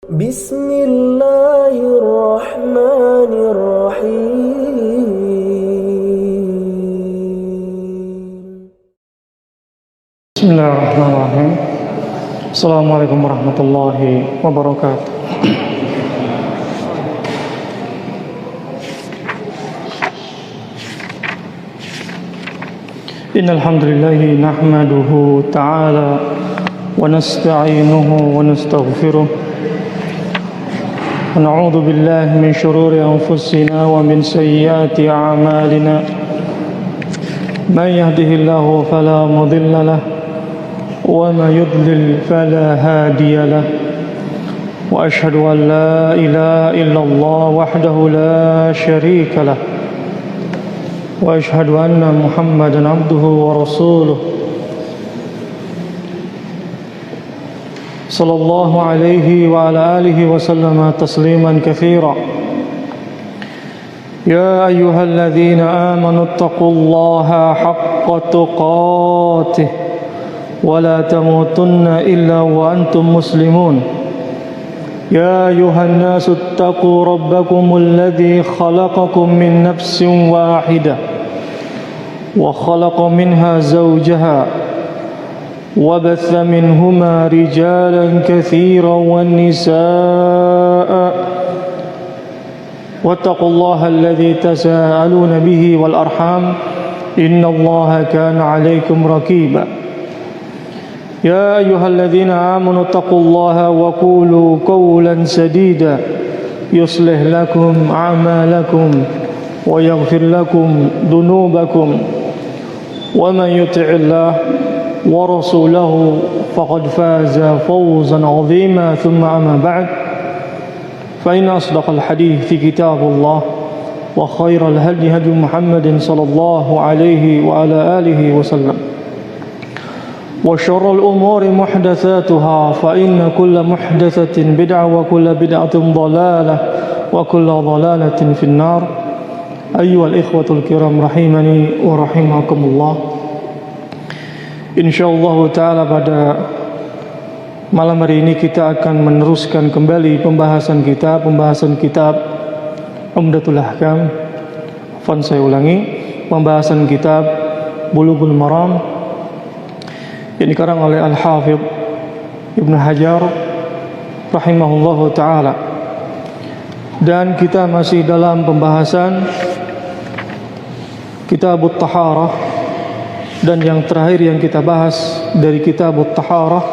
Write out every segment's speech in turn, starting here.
Bismillahirrahmanirrahim. Bismillahirrahmanirrahim. Assalamualaikum warahmatullahi wabarakatuh. Innal hamdalillah nahmaduhu ta'ala wa nasta'inuhu wa nastaghfiruh wa na'udzu billahi min shururi anfusina wa min sayyiati a'malina. Man yahdihillahu fala mudilla lahu wa man yudlil fala hadiya lahu. Wa ashhadu an la ilaha illallah wahdahu la syarika lahu. Wa ashhadu anna Muhammadan abduhu wa rasuluh. Sallallahu alaihi wa ala alihi wa sallama tasliman katsira. Ya ayyuhalladzina amanu taqullaha haqqa tuqatih wa la tamutunna illa wa antum muslimun. Ya ayuhan nasu attaqu rabbakumul ladzi khalaqakum min nafsin wahidah wa khalaqa minha zawjaha وبث منهما رجالا كثيرا والنساء واتقوا الله الذي تساءلون به والأرحام إن الله كان عليكم رقيبا يا أيها الذين آمنوا اتقوا الله وقولوا قولا سديدا يصلح لكم أعمالكم ويغفر لكم ذنوبكم ومن يطع الله ورسوله فقد فاز فوزا عظيما ثم أما بعد فإن أصدق الحديث كتاب الله وخير الهدي هدي محمد صلى الله عليه وعلى آله وسلم وشر الأمور محدثاتها فإن كل محدثة بدعة وكل بدعة ضلالة وكل ضلالة في النار. أيها الإخوة الكرام رحمني ورحمكم الله. InsyaAllah ta'ala pada malam hari ini kita akan meneruskan kembali pembahasan kitab Umdatul Ahkam. Saya ulangi, pembahasan kitab Bulughul Maram yang dikarang oleh Al-Hafidh Ibnu Hajar rahimahullahu ta'ala. Dan kita masih dalam pembahasan Kitabut Taharah. Dan yang terakhir yang kita bahas dari Kitabut Taharah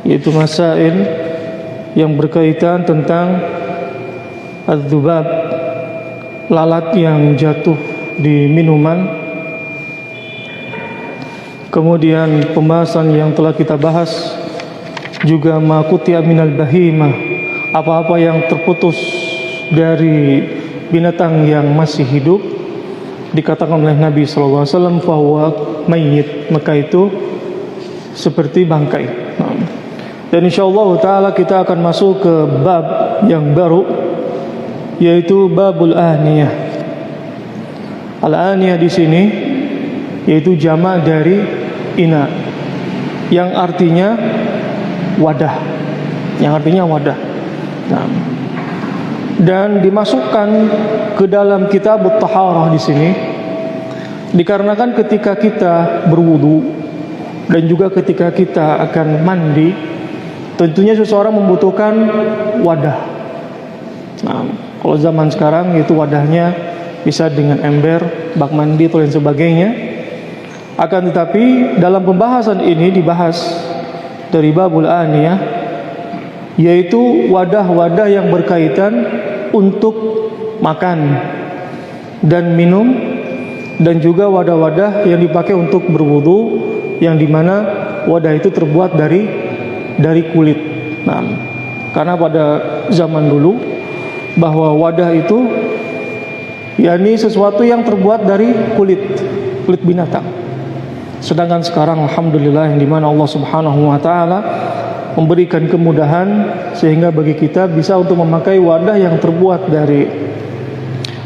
yaitu masail yang berkaitan tentang az-dzubab, lalat yang jatuh di minuman. Kemudian pembahasan yang telah kita bahas juga ma qutiya minal bahimah, apa-apa yang terputus dari binatang yang masih hidup, dikatakan oleh Nabi sallallahu alaihi wasallam fahuwa mayyit, maka itu seperti bangkai. Dan insyaallah taala kita akan masuk ke bab yang baru, yaitu babul aniyah. Al-aniyah di sini yaitu jamak dari ina, yang artinya wadah, dan dimasukkan ke dalam Kitabut Taharah di sini dikarenakan ketika kita berwudu dan juga ketika kita akan mandi, tentunya seseorang membutuhkan wadah. Kalau zaman sekarang itu wadahnya bisa dengan ember, bak mandi atau lain sebagainya. Akan tetapi dalam pembahasan ini dibahas dari babul aniyah, yaitu wadah-wadah yang berkaitan untuk makan dan minum, dan juga wadah-wadah yang dipakai untuk berwudu, yang dimana wadah itu terbuat dari kulit. Karena pada zaman dulu bahwa wadah itu yakni sesuatu yang terbuat dari kulit binatang. Sedangkan sekarang alhamdulillah yang dimana Allah Subhanahu wa taala memberikan kemudahan sehingga bagi kita bisa untuk memakai wadah yang terbuat dari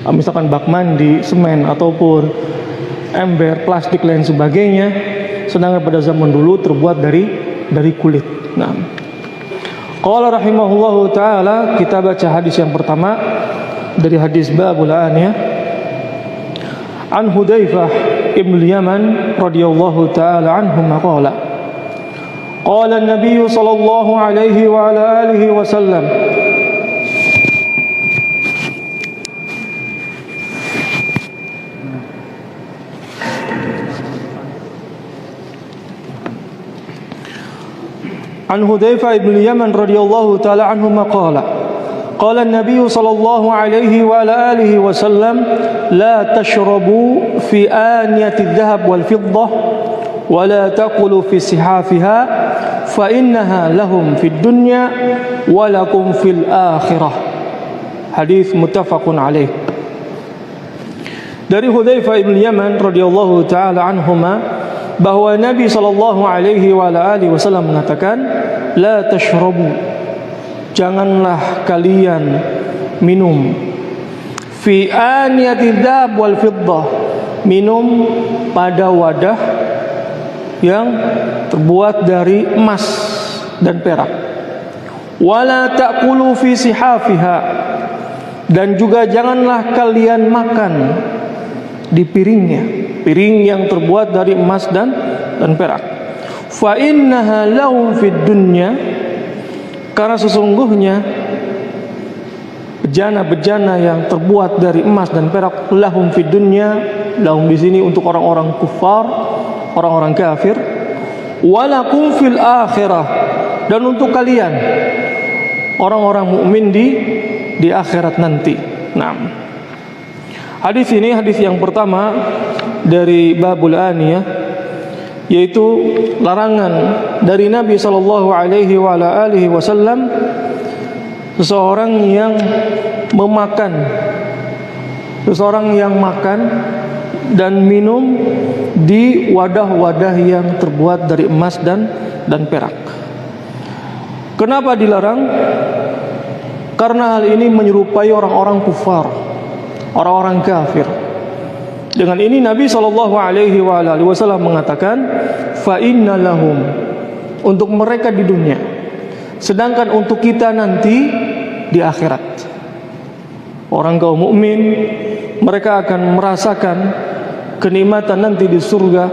misalkan bak mandi, semen ataupun ember, plastik lain sebagainya. Sedangkan pada zaman dulu terbuat dari kulit. Qala rahimahullahu taala, kita baca hadis yang pertama dari hadis babul aniyah. An Hudzaifah ibn Yaman radhiyallahu taala anhu qala qala an-nabiy sallallahu alaihi wa ala alihi wasallam An Hudzaifah ibn Yaman radhiyallahu taala anhu qala قال النبي صلى الله عليه وعلى آله وسلم لا تشربوا في آنية الذهب والفضة ولا تأكلوا في صحافها فإنها لهم في الدنيا ولكم في الآخرة. Hadis muttafaqun alaih. Dari Hudzaifah ibn Yaman radhiyallahu taala anhuma bahwa Nabi sallallahu alaihi wa alihi wasallam mengatakan la tashrabu, janganlah kalian minum fi aniyati dzahab wal fiddah, minum pada wadah yang terbuat dari emas dan perak. Wala ta'kulu fi sihafiha, dan juga janganlah kalian makan di piringnya, piring yang terbuat dari emas dan perak. Fa innaha lahum fid dunya, karena sesungguhnya bejana-bejana yang terbuat dari emas dan perak, lahum fid dunya, lahum di sini untuk orang-orang kufar, orang-orang kafir, walakum fil akhirah, dan untuk kalian orang-orang mukmin di akhirat nanti. Nah, hadis ini hadis yang pertama dari babul aniyah, yaitu larangan dari Nabi sallallahu alaihi wa ala alihi wasallam seseorang yang makan dan minum di wadah-wadah yang terbuat dari emas dan perak. Kenapa dilarang? Karena hal ini menyerupai orang-orang kufar, orang-orang kafir. Dengan ini Nabi sallallahu alaihi wasallam mengatakan fa inna lahum, untuk mereka di dunia, sedangkan untuk kita nanti di akhirat. Orang kaum mukmin, mereka akan merasakan kenikmatan nanti di surga,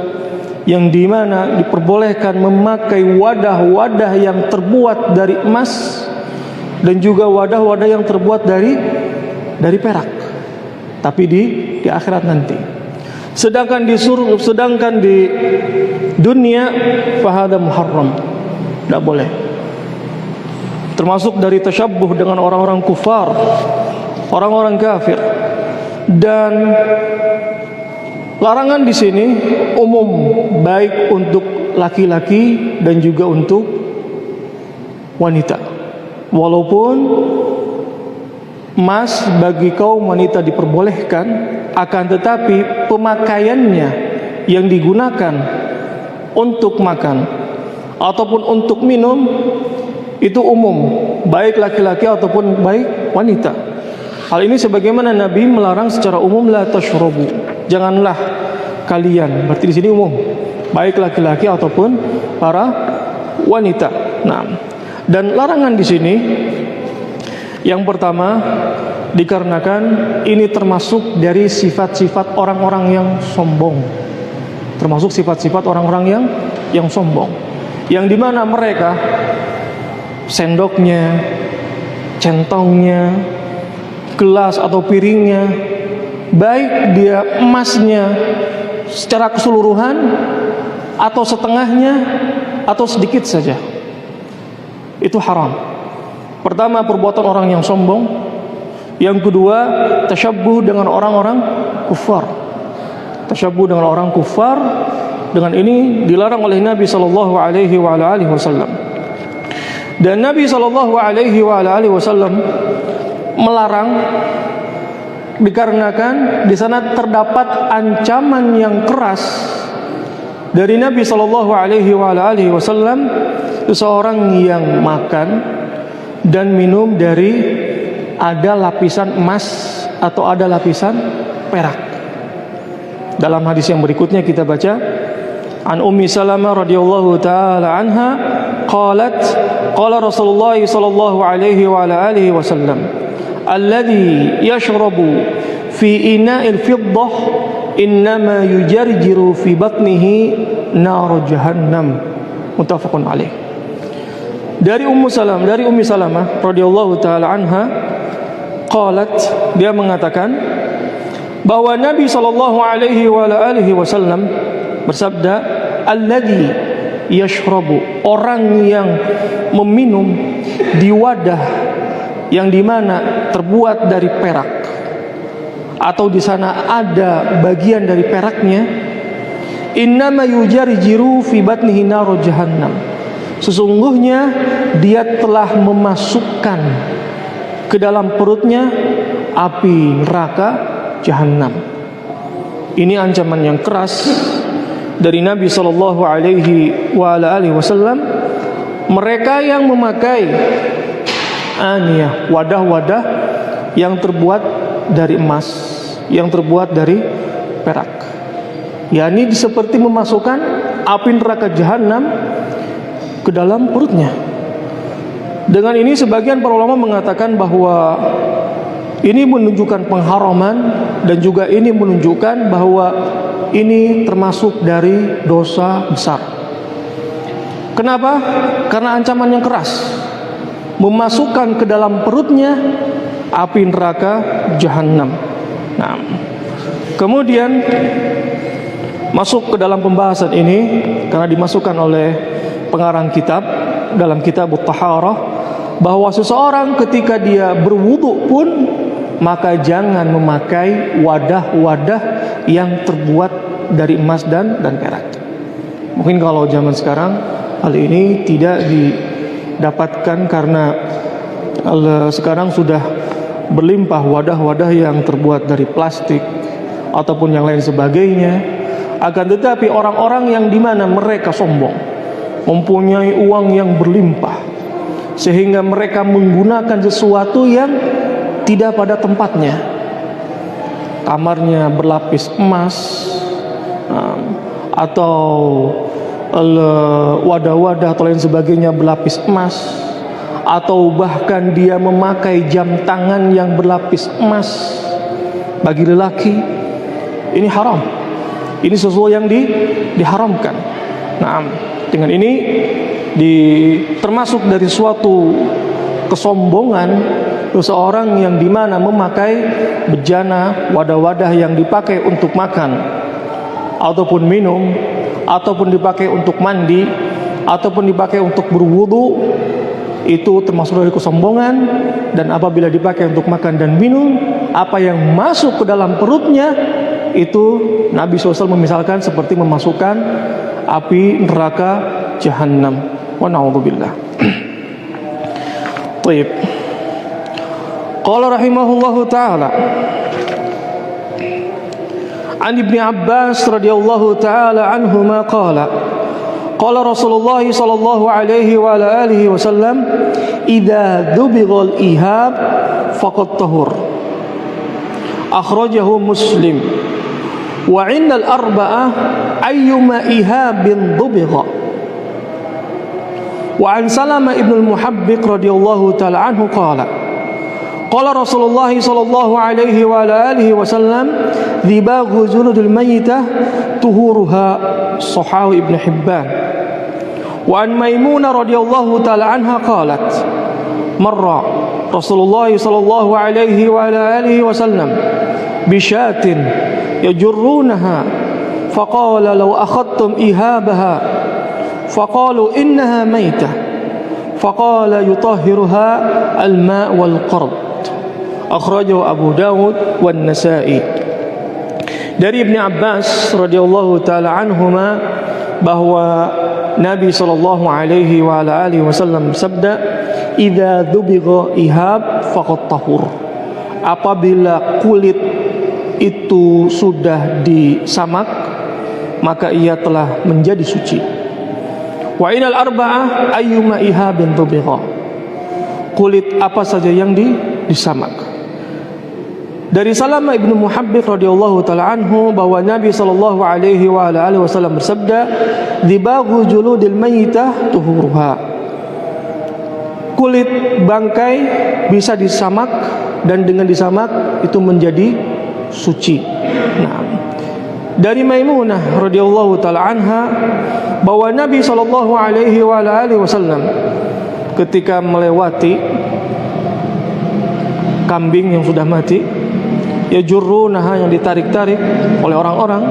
yang dimana diperbolehkan memakai wadah-wadah yang terbuat dari emas dan juga wadah-wadah yang terbuat dari perak, tapi di akhirat nanti. Sedangkan di dunia fahada muharram, tidak boleh. Termasuk dari tasyabbuh dengan orang-orang kufar, orang-orang kafir. Dan larangan di sini umum, baik untuk laki-laki dan juga untuk wanita. Walaupun emas bagi kaum wanita diperbolehkan, akan tetapi pemakaiannya yang digunakan untuk makan ataupun untuk minum itu umum, baik laki-laki ataupun baik wanita. Hal ini sebagaimana Nabi melarang secara umum, la tashrabu, janganlah kalian, berarti di sini umum, baik laki-laki ataupun para wanita. Nah, dan larangan di sini yang pertama dikarenakan ini termasuk dari sifat-sifat orang-orang yang sombong, termasuk sifat-sifat orang-orang yang sombong, yang dimana mereka sendoknya, centongnya, gelas atau piringnya, baik dia emasnya secara keseluruhan atau setengahnya atau sedikit saja, itu haram. Pertama, perbuatan orang yang sombong. Yang kedua, tasyabbuh dengan orang-orang kufar. Tasyabbuh dengan orang kufar, dengan ini dilarang oleh Nabi sallallahu alaihi wasallam. Dan Nabi sallallahu alaihi wasallam melarang dikarenakan di sana terdapat ancaman yang keras dari Nabi sallallahu alaihi wasallam, seseorang yang makan dan minum dari ada lapisan emas atau ada lapisan perak. Dalam hadis yang berikutnya kita baca, an Ummi Salamah radhiyallahu taala anha qalat qala Rasulullah sallallahu alaihi wa ala alihi wasallam alladhi yashrabu fi ina'il fiddah innama yujarjiru fi batnihi nar jahannam. Muttafaqun alaih. Dari Ummi Salamah radhiyallahu taala anha qalat, dia mengatakan bahwa Nabi sallallahu alaihi wa alihi wasallam bersabda, alladzi yashrabu, orang yang meminum di wadah yang dimana terbuat dari perak atau di sana ada bagian dari peraknya, innama yujarjiru fi batnihi nar jahannam, sesungguhnya dia telah memasukkan ke dalam perutnya api neraka jahanam. Ini ancaman yang keras dari Nabi sallallahu alaihi wa alihi wasallam. Mereka yang memakai aniyah, wadah-wadah yang terbuat dari emas, yang terbuat dari perak, yakni seperti memasukkan api neraka jahanam ke dalam perutnya. Dengan ini sebagian para ulama mengatakan bahwa ini menunjukkan pengharaman dan juga ini menunjukkan bahwa ini termasuk dari dosa besar. Kenapa? Karena ancaman yang keras, memasukkan ke dalam perutnya api neraka jahanam. Nah, kemudian masuk ke dalam pembahasan ini karena dimasukkan oleh pengarang kitab dalam kitab At-Taharah, bahwa seseorang ketika dia berwudu pun maka jangan memakai wadah-wadah yang terbuat dari emas dan perak. Mungkin kalau zaman sekarang hal ini tidak didapatkan karena sekarang sudah berlimpah wadah-wadah yang terbuat dari plastik ataupun yang lain sebagainya. Akan tetapi orang-orang yang dimana mereka sombong, mempunyai uang yang berlimpah, sehingga mereka menggunakan sesuatu yang tidak pada tempatnya. Kamarnya berlapis emas, atau wadah-wadah atau lain sebagainya berlapis emas, atau bahkan dia memakai jam tangan yang berlapis emas bagi lelaki. Ini haram. Ini sesuatu yang diharamkan. Nah, dengan ini termasuk dari suatu kesombongan seseorang yang dimana memakai bejana, wadah-wadah yang dipakai untuk makan ataupun minum, ataupun dipakai untuk mandi, ataupun dipakai untuk berwudu. Itu termasuk dari kesombongan. Dan apabila dipakai untuk makan dan minum, apa yang masuk ke dalam perutnya itu Nabi SAW memisalkan seperti memasukkan api neraka jahanam. Wa na'udzubillah. Baik. Qala rahimahullahu taala an Ibnu Abbas radhiyallahu taala anhuma qala qala Rasulullah sallallahu alaihi wa ala alihi wasallam idza dubighal ihab faqad tahur. Akhrajahu Muslim. Wa 'indal arba'ah ayyuma ihabin dubigha. Wa 'an Salamah ibn al-Muhabbiq radhiyallahu ta'ala anhu qala qala Rasulullah sallallahu alaihi wa ala alihi wasallam dhibaghu zuludul mayyitah tuhuruha. Sahih Ibn Hibban. Wa 'an Maimunah radhiyallahu ta'ala anha qalat marra Rasulullah sallallahu alaihi wa ala alihi wasallam bishatin yajurrunaha faqala law akhadtum ihabaha faqalu innaha maitah faqala yutahhiruha al-ma' wal qard. Akhrajahu Abu Dawud wan Nasa'i. Dari Ibnu Abbas radhiyallahu taala anhuma bahwa Nabi sallallahu alaihi wa ala alihi wasallam bersabda, idza dubigha ihab faqad tahur. Apabila kulit itu sudah disamak, maka ia telah menjadi suci. Wa inal arba'ah ayyuma ihabin dubigha. Kulit apa saja yang disamak. Dari Salamah ibnu Muhabbiq radhiyallahu taala anhu bahwa Nabi sallallahu alaihi wa alihi wasallam bersabda, "Dibaghu juludil mayyitah tuhuruha." kulit bangkai bisa disamak, dan dengan disamak itu menjadi suci. Nah, dari Maimunah radhiyallahu taala anha bahwa Nabi sallallahu alaihi wasallam ketika melewati kambing yang sudah mati, yajurrunaha, yang ditarik-tarik oleh orang-orang,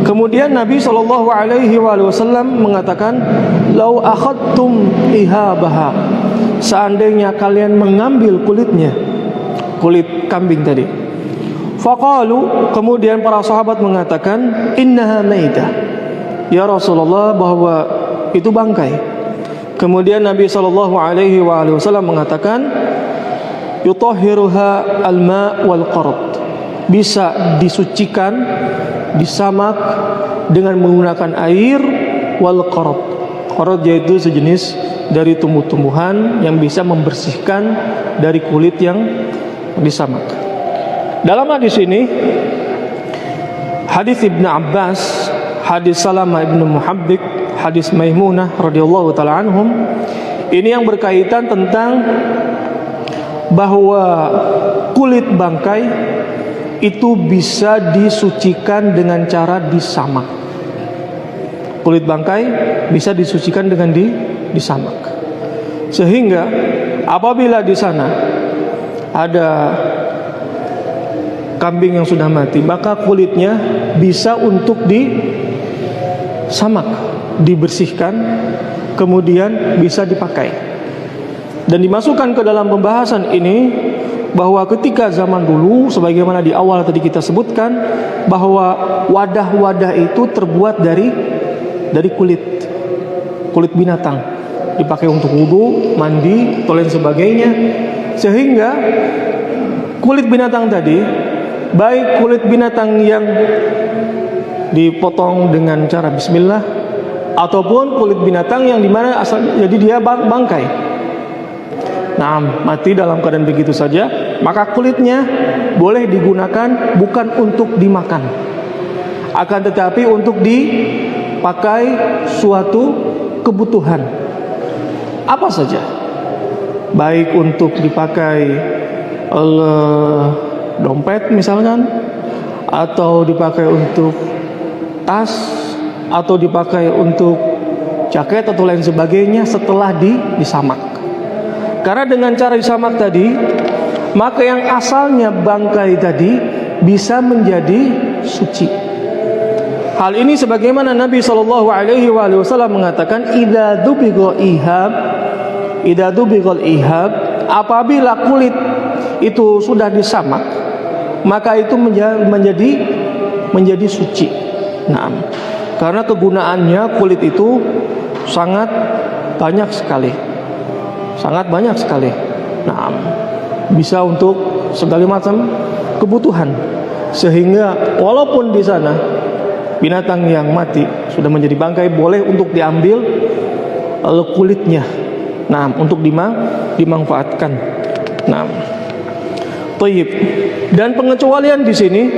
kemudian Nabi sallallahu alaihi wasallam mengatakan, lau akhadtum ihabaha, seandainya kalian mengambil kulitnya, kulit kambing tadi. Faqalu, kemudian para sahabat mengatakan, innaha maitah, ya Rasulullah, bahwa itu bangkai. Kemudian Nabi sallallahu alaihi wasallam mengatakan, yutahhiruha al-ma' wal qarad, bisa disucikan, disamak dengan menggunakan air, wal qarad. Qarad yaitu sejenis dari tumbuh-tumbuhan yang bisa membersihkan dari kulit yang disamak. Dalam hadis ini, hadis Ibnu Abbas, hadis Salamah ibnu Muhabbik, hadis Maimunah radhiyallahu taala anhum, ini yang berkaitan tentang bahwa kulit bangkai itu bisa disucikan dengan cara disamak. Kulit bangkai bisa disucikan dengan disamak. Sehingga apabila di sana ada kambing yang sudah mati, maka kulitnya bisa untuk disamak, dibersihkan, kemudian bisa dipakai. Dan dimasukkan ke dalam pembahasan ini bahwa ketika zaman dulu, sebagaimana di awal tadi kita sebutkan, bahwa wadah-wadah itu terbuat dari kulit binatang, dipakai untuk wudu, mandi, atau lain sebagainya. Sehingga kulit binatang tadi, baik kulit binatang yang dipotong dengan cara bismillah, ataupun kulit binatang yang dimana asal jadi dia bangkai, nah mati dalam keadaan begitu saja, maka kulitnya boleh digunakan bukan untuk dimakan, akan tetapi untuk dipakai suatu kebutuhan apa saja, baik untuk dipakai dompet misalkan, atau dipakai untuk tas, atau dipakai untuk jaket atau lain sebagainya setelah disamak. Karena dengan cara disamak tadi, maka yang asalnya bangkai tadi bisa menjadi suci. Hal ini sebagaimana Nabi sallallahu alaihi wasallam mengatakan, idza dubighal ihab, apabila kulit itu sudah disamak, maka itu menjadi suci. Nah, karena kegunaannya kulit itu sangat banyak sekali. Nah, bisa untuk segala macam kebutuhan. Sehingga walaupun di sana binatang yang mati sudah menjadi bangkai, boleh untuk diambil kulitnya. Nah, untuk dimanfaatkan. Nah, Tayyib. Dan pengecualian di sini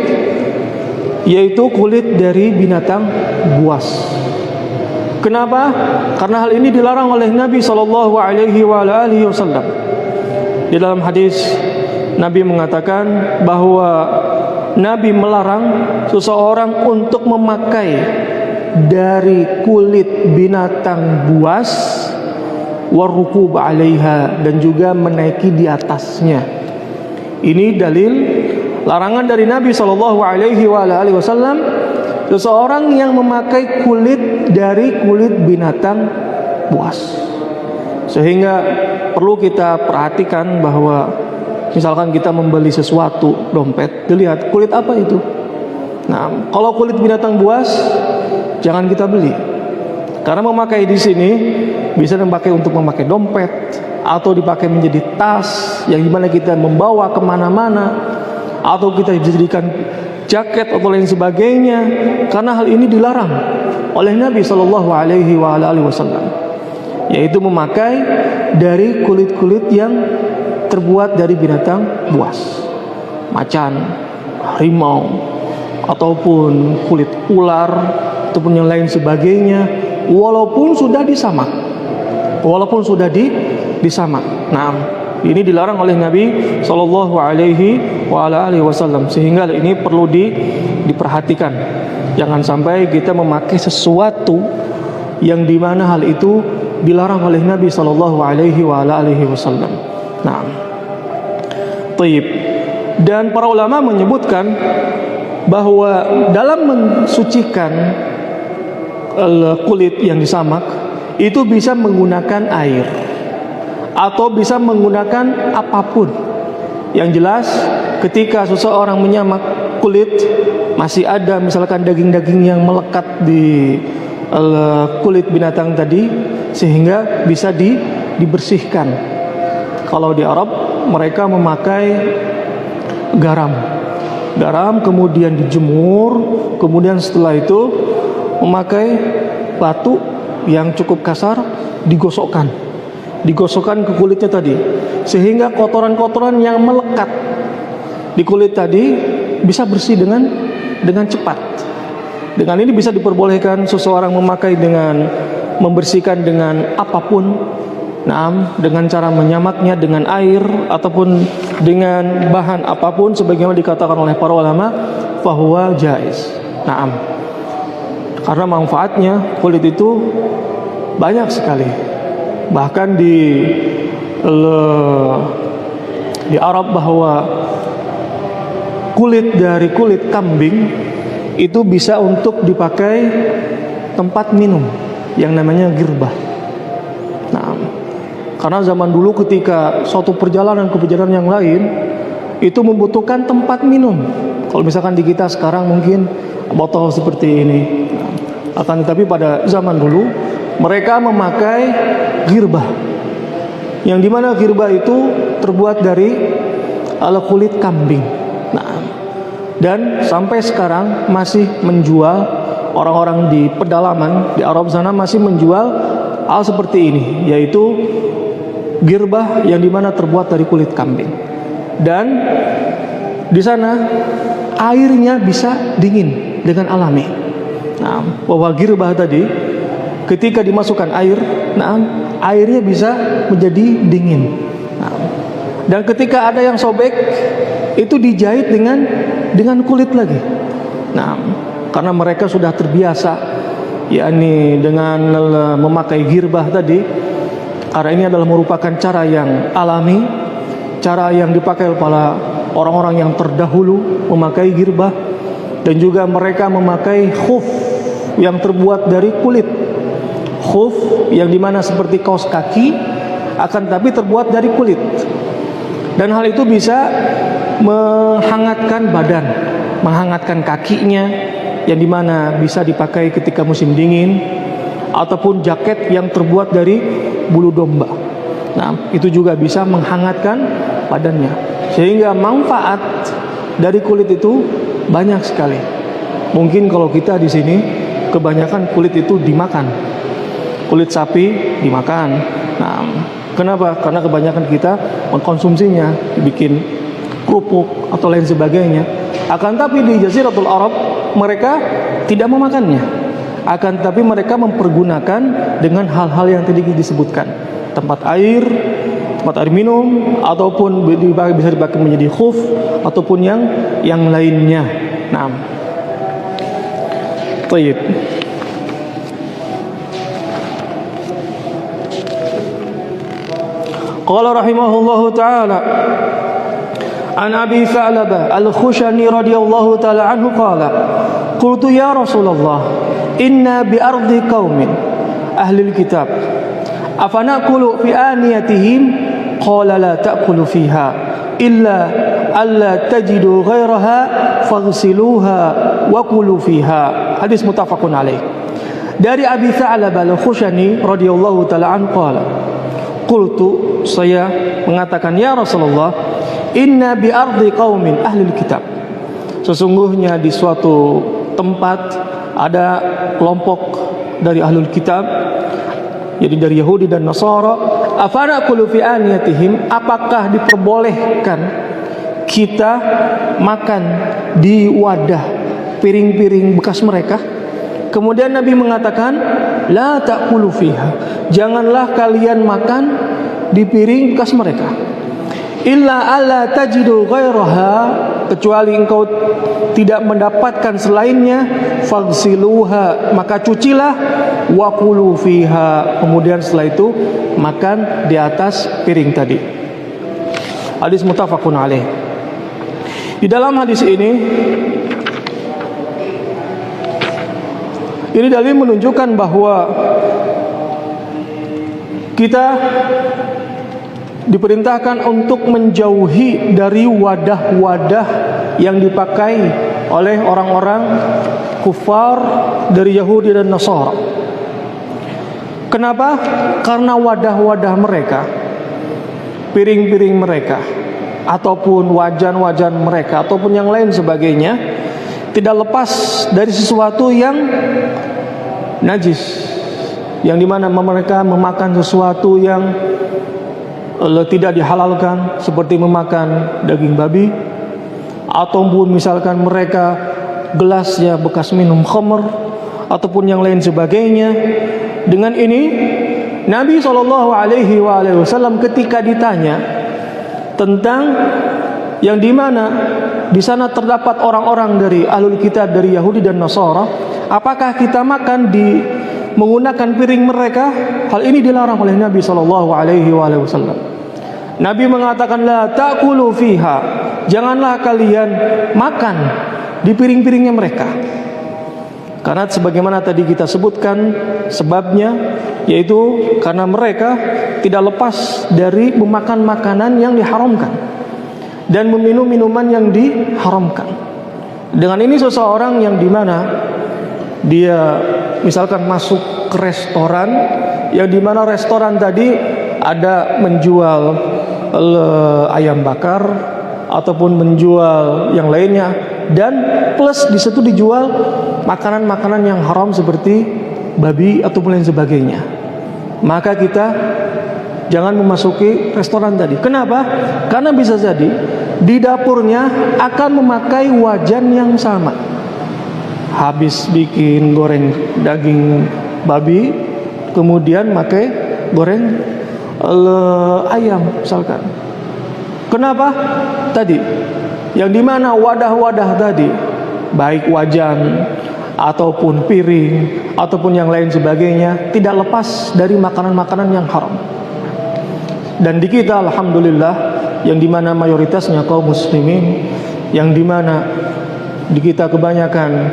yaitu kulit dari binatang buas. Kenapa? Karena hal ini dilarang oleh Nabi sallallahu alaihi wasallam. Di dalam hadis Nabi mengatakan bahwa Nabi melarang seseorang untuk memakai dari kulit binatang buas, warukub 'alaiha, dan juga menaiki di atasnya. Ini dalil larangan dari Nabi sallallahu alaihi wasallam seseorang yang memakai kulit dari kulit binatang buas. Sehingga perlu kita perhatikan bahwa misalkan kita membeli sesuatu, dompet, dilihat kulit apa itu. Nah, kalau kulit binatang buas jangan kita beli. Karena memakai di sini bisa dipakai untuk memakai dompet, atau dipakai menjadi tas yang dimana kita membawa kemana-mana, atau kita dijadikan jaket atau lain sebagainya. Karena hal ini dilarang oleh Nabi Shallallahu Alaihi Wasallam, yaitu memakai dari kulit-kulit yang terbuat dari binatang buas, macan, harimau, ataupun kulit ular, ataupun yang lain sebagainya, walaupun sudah disamak, walaupun sudah disamak. Nah, ini dilarang oleh Nabi Shallallahu Alaihi Wasallam, sehingga ini perlu diperhatikan. Jangan sampai kita memakai sesuatu yang dimana hal itu dilarang oleh Nabi Shallallahu Alaihi Wasallam. Nah, taib. Dan para ulama menyebutkan bahwa dalam mensucikan kulit yang disamak itu bisa menggunakan air atau bisa menggunakan apapun. Yang jelas ketika seseorang menyamak kulit masih ada misalkan daging-daging yang melekat di kulit binatang tadi, sehingga bisa dibersihkan. Kalau di Arab mereka memakai garam kemudian dijemur, kemudian setelah itu memakai batu yang cukup kasar digosokkan ke kulitnya tadi, sehingga kotoran-kotoran yang melekat di kulit tadi bisa bersih dengan cepat. Dengan ini bisa diperbolehkan seseorang memakai dengan membersihkan dengan apapun. Nah, dengan cara menyamaknya dengan air ataupun dengan bahan apapun, sebagaimana dikatakan oleh para ulama, fahuwa jaiz. Naam. Karena manfaatnya kulit itu banyak sekali. Bahkan di Arab bahwa kulit dari kulit kambing itu bisa untuk dipakai tempat minum yang namanya girbah. Nah, karena zaman dulu ketika suatu perjalanan ke perjalanan yang lain itu membutuhkan tempat minum. Kalau misalkan di kita sekarang mungkin botol seperti ini. Akan tetapi pada zaman dulu mereka memakai girbah, yang dimana girbah itu terbuat dari kulit kambing. Nah, dan sampai sekarang masih menjual, orang-orang di pedalaman di Arab sana masih menjual hal seperti ini, yaitu girbah yang dimana terbuat dari kulit kambing. Dan di sana airnya bisa dingin dengan alami. Nah, bahwa girbah tadi ketika dimasukkan air, nah, airnya bisa menjadi dingin. Nah, dan ketika ada yang sobek, itu dijahit dengan kulit lagi. Nah, karena mereka sudah terbiasa, yakni dengan memakai girbah tadi, karena ini adalah merupakan cara yang alami, cara yang dipakai oleh orang-orang yang terdahulu memakai girbah, dan juga mereka memakai khuf yang terbuat dari kulit. Khuf yang dimana seperti kaos kaki, akan tapi terbuat dari kulit. Dan hal itu bisa menghangatkan badan, menghangatkan kakinya, yang dimana bisa dipakai ketika musim dingin, ataupun jaket yang terbuat dari bulu domba. Nah, itu juga bisa menghangatkan badannya, sehingga manfaat dari kulit itu banyak sekali. Mungkin kalau kita di sini kebanyakan kulit itu dimakan, kulit sapi dimakan. Nah, kenapa? Karena kebanyakan kita mengkonsumsinya, dibikin kerupuk atau lain sebagainya. Akan tapi di Jaziratul Arab mereka tidak memakannya. Akan tapi mereka mempergunakan dengan hal-hal yang tadi disebutkan, tempat air minum, ataupun bisa dipakai menjadi khuf ataupun yang lainnya. Nah, baik. Qala rahimahullahu ta'ala an Abi Tha'labah al-Khushani radhiyallahu ta'ala anhu qala qultu ya Rasulullah inna bi ardi qaumin ahli al-kitab afanaqulu fi aniyatihim qala la ta'kulu fiha illa alla tajidu ghairaha faghsiluha wa kulu fiha. Hadis muttafaqun alaih. Dari Abi Tha'labah al-Khushani radhiyallahu ta'ala anhu qala qultu, saya mengatakan ya Rasulullah, inna bi ardi qaumin ahli kitab, sesungguhnya di suatu tempat ada kelompok dari ahlul kitab, jadi dari Yahudi dan Nasara. Afana qulu fi aniyatihim, apakah diperbolehkan kita makan di wadah piring-piring bekas mereka? Kemudian Nabi mengatakan la ta'kulu fiha, janganlah kalian makan di piring bekas mereka. Illa alla tajidu ghairaha, kecuali engkau tidak mendapatkan selainnya, faghsiluha, maka cucilah, wa kulu fiha, kemudian setelah itu makan di atas piring tadi. Hadis muttafaqun alaih. Di dalam hadis ini dalil menunjukkan bahwa kita diperintahkan untuk menjauhi dari wadah-wadah yang dipakai oleh orang-orang kufar dari Yahudi dan Nasara. Kenapa? Karena wadah-wadah mereka, piring-piring mereka, ataupun wajan-wajan mereka, ataupun yang lain sebagainya, tidak lepas dari sesuatu yang najis, yang dimana mereka memakan sesuatu yang tidak dihalalkan, seperti memakan daging babi, ataupun misalkan mereka gelasnya bekas minum khamr, ataupun yang lain sebagainya. Dengan ini Nabi SAW ketika ditanya tentang yang dimana di sana terdapat orang-orang dari ahlul kitab, dari Yahudi dan Nasara, apakah kita makan di menggunakan piring mereka? Hal ini dilarang oleh Nabi SAW. Nabi mengatakan, la ta'kulu fiha, janganlah kalian makan di piring-piringnya mereka. Karena sebagaimana tadi kita sebutkan sebabnya, yaitu karena mereka tidak lepas dari memakan makanan yang diharamkan dan meminum minuman yang diharamkan. Dengan ini seseorang yang dimana dia misalkan masuk ke restoran, yang dimana restoran tadi ada menjual ayam bakar ataupun menjual yang lainnya, dan plus di situ dijual makanan-makanan yang haram seperti babi ataupun lain sebagainya, maka kita jangan memasuki restoran tadi. Kenapa? Karena bisa jadi di dapurnya akan memakai wajan yang sama. Habis bikin goreng daging babi, kemudian pakai goreng ayam misalkan. Kenapa? Tadi yang dimana wadah-wadah tadi, baik wajan ataupun piring ataupun yang lain sebagainya, tidak lepas dari makanan-makanan yang haram. Dan di kita alhamdulillah, yang dimana mayoritasnya kaum muslimin, yang dimana di kita kebanyakan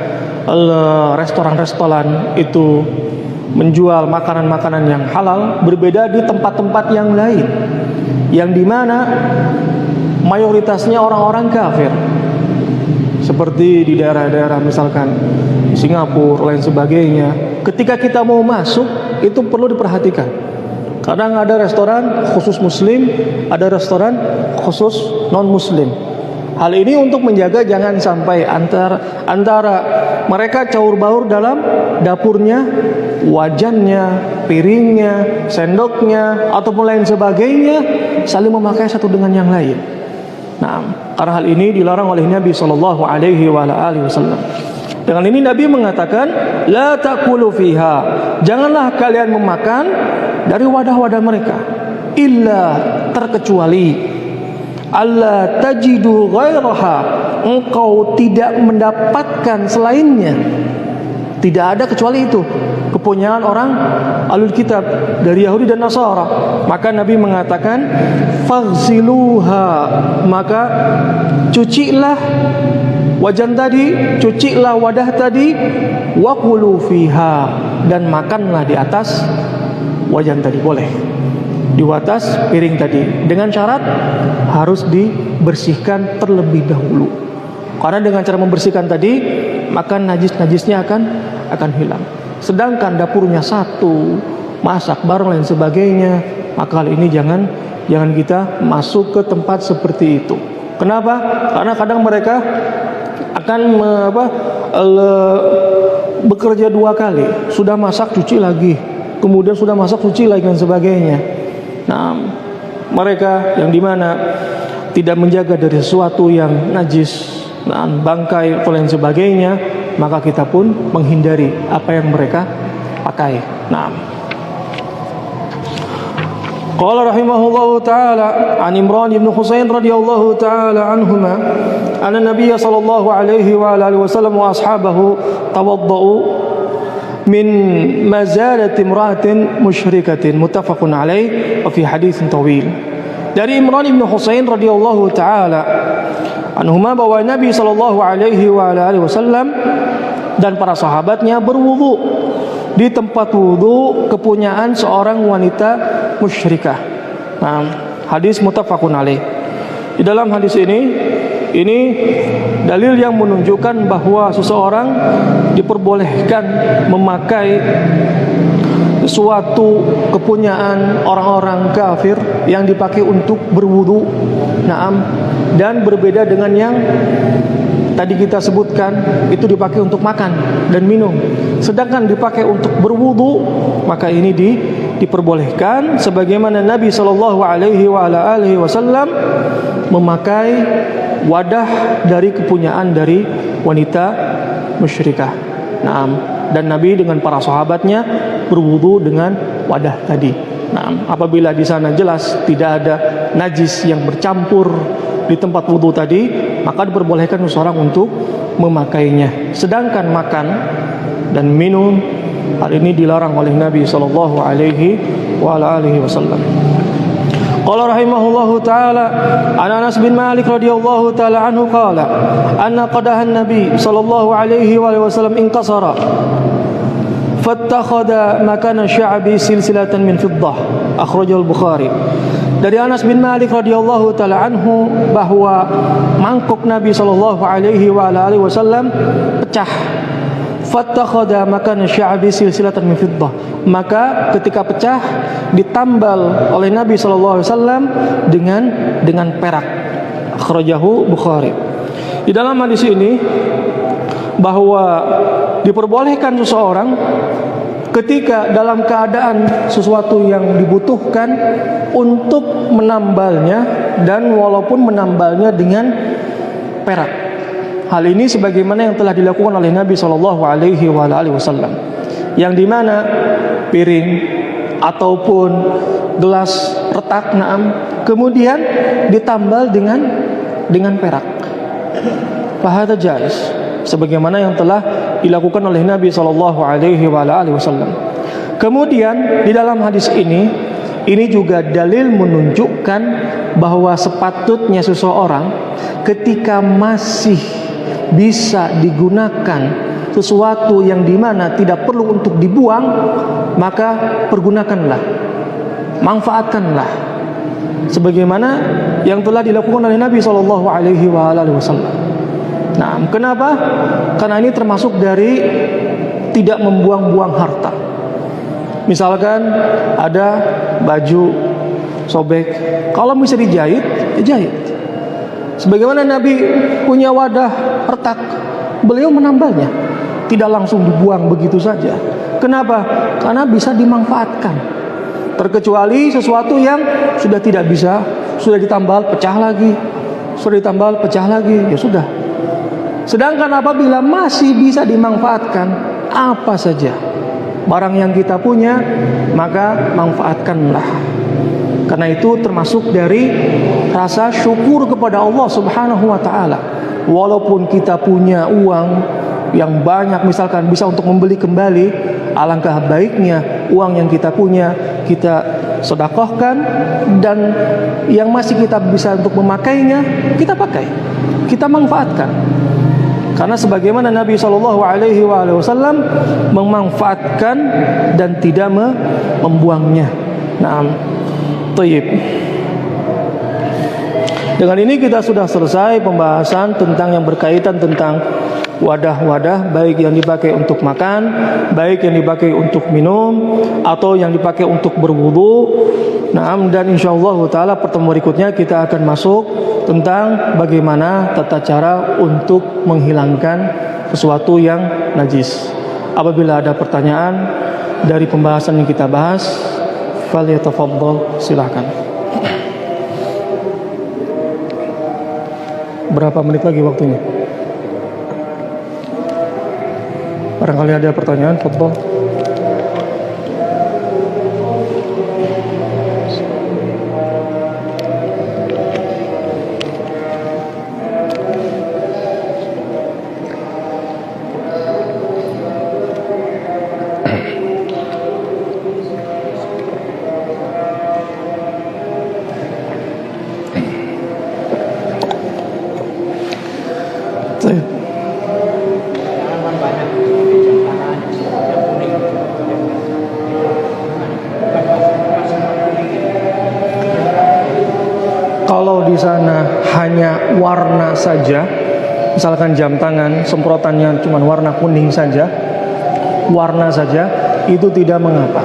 restoran-restoran itu menjual makanan-makanan yang halal, berbeda di tempat-tempat yang lain yang dimana mayoritasnya orang-orang kafir, seperti di daerah-daerah misalkan Singapura lain sebagainya. Ketika kita mau masuk itu perlu diperhatikan. Kadang ada restoran khusus muslim, ada restoran khusus non muslim. Hal ini untuk menjaga jangan sampai antara mereka caur baur dalam dapurnya, wajannya, piringnya, sendoknya, ataupun lain sebagainya, saling memakai satu dengan yang lain. Nah, karena hal ini dilarang oleh Nabi SAW. Dengan ini Nabi mengatakan, la ta'kulu fiha, janganlah kalian memakan dari wadah-wadah mereka, illa, terkecuali alla tajidu ghairaha, engkau tidak mendapatkan selainnya. Tidak ada kecuali itu, kepunyaan orang ahlul kitab dari Yahudi dan Nasara. Maka Nabi mengatakan, faghsiluha, maka cucilah wajan tadi, cucilah wadah tadi, wa kulu fiha, dan makanlah di atas wajan tadi, boleh di atas piring tadi, dengan syarat harus dibersihkan terlebih dahulu. Karena dengan cara membersihkan tadi, maka najis-najisnya akan hilang. Sedangkan dapurnya satu, masak bareng lain sebagainya, maka hal ini jangan kita masuk ke tempat seperti itu. Kenapa? Karena kadang mereka akan bekerja dua kali. Sudah masak cuci lagi, kemudian sudah masak cuci lagi dan sebagainya. Nah, mereka yang dimana tidak menjaga dari sesuatu yang najis, bangkai atau lain sebagainya, maka kita pun menghindari apa yang mereka pakai. Nah, Qala rahimahullahu ta'ala an Imran ibn Husain radhiyallahu ta'ala anhuma anna Nabiy sallallahu alaihi wa alihi wasallam wa ashabahu tawaddau min mazalati imra'atin musyrikatin muttafaqun alaih wa fi haditsin tawil. Dari Imran ibn Husain radhiyallahu ta'ala anhuma bahwa Nabi sallallahu alaihi wa alihi wasallam dan para sahabatnya berwudu di tempat wudu kepunyaan seorang wanita musyrikah. Nah, hadis muttafaqun alaih. Di dalam hadis ini dalil yang menunjukkan bahwa seseorang diperbolehkan memakai suatu kepunyaan orang-orang kafir yang dipakai untuk berwudu. Naam, dan berbeda dengan yang tadi kita sebutkan itu dipakai untuk makan dan minum. Sedangkan dipakai untuk berwudu, maka ini diperbolehkan sebagaimana Nabi sallallahu alaihi wasallam memakai wadah dari kepunyaan dari wanita musyrikah. Naam, dan Nabi dengan para sahabatnya berwudu dengan wadah tadi. Naam, apabila di sana jelas tidak ada najis yang bercampur di tempat wudu tadi, maka diperbolehkan seseorang untuk memakainya. Sedangkan makan dan minum hal ini dilarang oleh Nabi sallallahu alaihi wasallam. Qala rahimahullahu taala an Anas bin Malik radhiyallahu taala anhu qala anna qadahan Nabi sallallahu alaihi wasallam inqasara fattakhadha makana sya'bi silsilatan min fiddah akhrajahu al-Bukhari. Dari Anas bin Malik radhiyallahu taala anhu bahwa mangkuk Nabi sallallahu alaihi wasallam pecah. Fattakhadha makana sya'bi silsilatan min fiddah. Maka ketika pecah ditambal oleh Nabi sallallahu alaihi wasallam dengan perak. Akhrajahu Bukhari. Di dalam hadis ini bahwa diperbolehkan seseorang ketika dalam keadaan sesuatu yang dibutuhkan untuk menambalnya, dan walaupun menambalnya dengan perak. Hal ini sebagaimana yang telah dilakukan oleh Nabi sallallahu alaihi wasallam, yang dimana piring ataupun gelas retak kemudian ditambal dengan perak. Fahadha jaiz, sebagaimana yang telah dilakukan oleh Nabi sallallahu alaihi wasallam. Kemudian di dalam hadis ini juga dalil menunjukkan bahwa sepatutnya seseorang ketika masih bisa digunakan sesuatu yang dimana tidak perlu untuk dibuang, maka pergunakanlah, manfaatkanlah, sebagaimana yang telah dilakukan oleh Nabi sallallahu alaihi wasallam. Nah, kenapa? Karena ini termasuk dari tidak membuang-buang harta. Misalkan ada baju sobek, kalau bisa dijahit, dijahit. Sebagaimana Nabi punya wadah retak, beliau menambalnya, tidak langsung dibuang begitu saja. Kenapa? Karena bisa dimanfaatkan. Terkecuali sesuatu yang sudah tidak bisa, sudah ditambal pecah lagi, sudah ditambal pecah lagi, ya sudah. Sedangkan apabila masih bisa dimanfaatkan apa saja barang yang kita punya, maka manfaatkanlah. Karena itu termasuk dari rasa syukur kepada Allah Subhanahu wa taala. Walaupun kita punya uang yang banyak, misalkan bisa untuk membeli kembali, alangkah baiknya uang yang kita punya kita sedekahkan, dan yang masih kita bisa untuk memakainya kita pakai, kita manfaatkan. Karena sebagaimana Nabi sallallahu alaihi wasallam memanfaatkan dan tidak membuangnya. Naam. Thayyib. Dengan ini kita sudah selesai pembahasan tentang yang berkaitan tentang wadah-wadah, baik yang dipakai untuk makan, baik yang dipakai untuk minum, atau yang dipakai untuk berwudu. Naam, dan insyaallah taala pertemuan berikutnya kita akan masuk tentang bagaimana tata cara untuk menghilangkan sesuatu yang najis. Apabila ada pertanyaan dari pembahasan yang kita bahas, falyatafaddal, silakan. Berapa menit lagi waktunya? Barangkali ada pertanyaan, fadhal. hanya warna saja, misalkan jam tangan semprotannya cuma warna kuning saja, warna saja, itu tidak mengapa.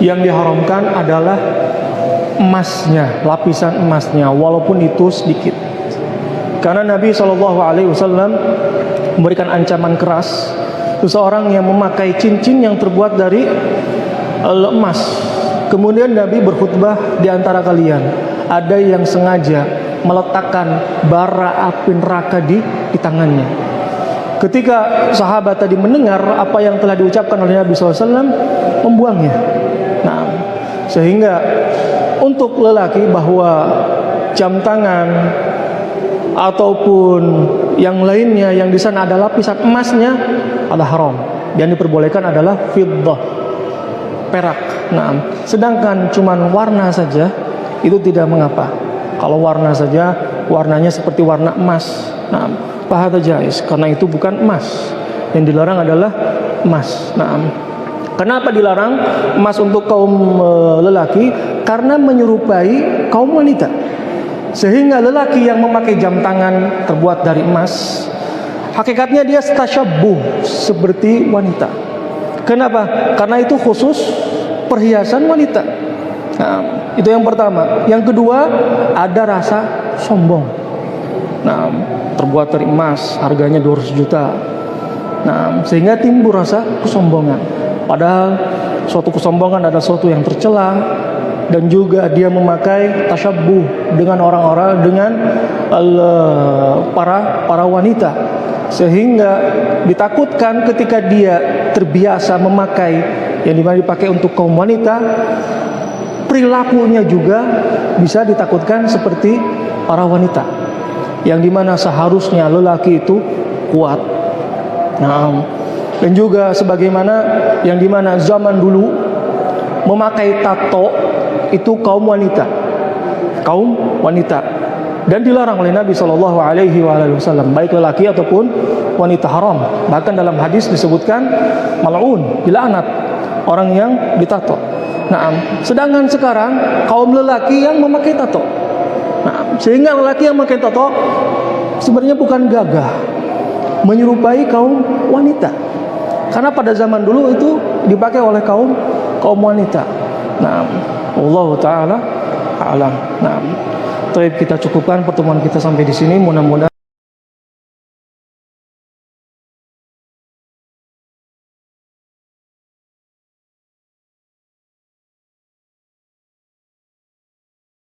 Yang diharamkan adalah emasnya, lapisan emasnya, walaupun itu sedikit. Karena Nabi SAW memberikan ancaman keras seseorang yang memakai cincin yang terbuat dari emas. Kemudian Nabi berkhutbah di antara kalian, ada yang sengaja meletakkan bara api neraka di tangannya. Ketika sahabat tadi mendengar apa yang telah diucapkan oleh Nabi SAW, membuangnya. Nah, sehingga untuk lelaki bahwa jam tangan ataupun yang lainnya yang di sana ada lapisan emasnya adalah haram. Yang diperbolehkan adalah fiddah, perak. Nah, sedangkan cuman warna saja itu tidak mengapa. Kalau warna saja, warnanya seperti warna emas. Nah, fahadha jaiz, karena itu bukan emas. Yang dilarang adalah emas. Nah, kenapa dilarang emas untuk kaum lelaki? Karena menyerupai kaum wanita. Sehingga lelaki yang memakai jam tangan terbuat dari emas, hakikatnya dia tasyabbuh seperti wanita. Kenapa? Karena itu khusus perhiasan wanita. Nah, itu yang pertama. Yang kedua, ada rasa sombong. Nah, terbuat dari emas, harganya 200 juta. Nah, sehingga timbul rasa kesombongan. Padahal suatu kesombongan adalah suatu yang tercela, dan juga dia memakai tasyabbuh dengan orang-orang, dengan para wanita, sehingga ditakutkan ketika dia terbiasa memakai yang dimana dipakai untuk kaum wanita, perilakunya juga bisa ditakutkan seperti para wanita, yang dimana seharusnya lelaki itu kuat. Nah, dan juga sebagaimana yang dimana zaman dulu memakai tato itu kaum wanita, dan dilarang oleh Nabi SAW, baik lelaki ataupun wanita, haram. Bahkan dalam hadis disebutkan mal'un, dilaknat orang yang ditato. Nah, sedangkan sekarang kaum lelaki yang memakai tato. Nah, sehingga lelaki yang memakai tato sebenarnya bukan gagah, menyerupai kaum wanita. Karena pada zaman dulu itu dipakai oleh kaum wanita. Nah, Allah Ta'ala a'lam. Nah, kita cukupkan pertemuan kita sampai di sini. Mudah-mudahan